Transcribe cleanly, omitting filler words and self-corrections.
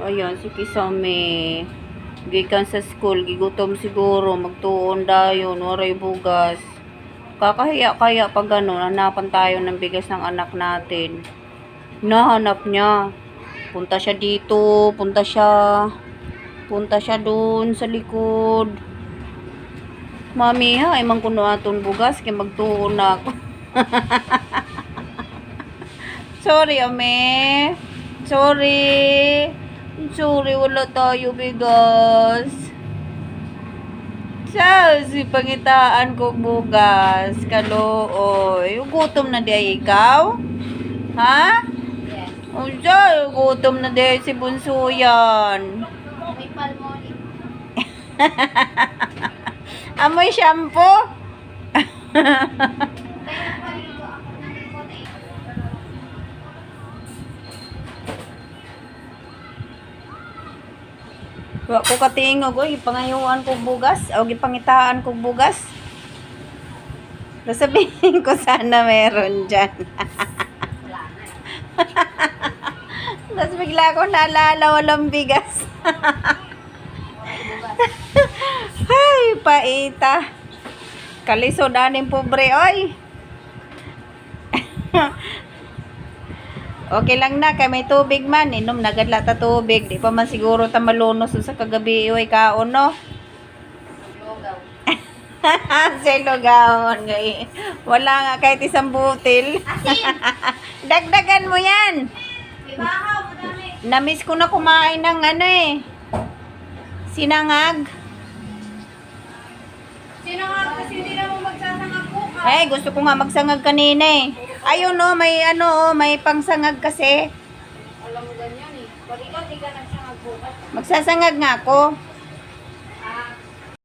Ayan, si Kisame. Gikan sa school, gigutom siguro, magtuon dayon, waray bugas. Kakahiya kaya pag gano'n, hanapan tayo ng bigas ng anak natin. Nahanap niya. Punta siya dito, punta siya doon sa likod. Mami ha, imang kuno aton bugas, kaya magtuon na ako. Sorry, ame. Sorry. Sorry, wala tayo bigas. Si pangitaan ko bugas. Kalooy. Gutom na di ikaw? Ha? Yes. Unsay, gutom na di si Bunso yan. May palmoni. Amoy shampoo? Kaya paligo ako ng likod eh. Wa ko katingog, oy, pangayuan ko bugas, o gipangitaan ko bugas. Sasabihin ko sana meron dyan. Wala na. Tapos bigla ko naalala walang bigas. Ay, paita. Kaliso daning pobre, oy. Okay lang na, kay may tubig man. Inom na gadla ta tubig. Di pa man siguro ta malunos sa kagabi, oy, kaon, no? Lugaw. Sa lugawan, gay. Wala nga kahit isang butil. Asin! Dagdagan mo yan. May bahaw, madami. Namiss ko na kumain ng ano eh. Sinangag. Sino nga kasi hindi naman magsasangag bukas? Eh, gusto ko nga magsangag kanina eh. Ayun no, may ano, may pangsangag kasi. Alam mo ganyan eh. Pag ikaw di ka nagsangag bukas. Magsasangag nga ako.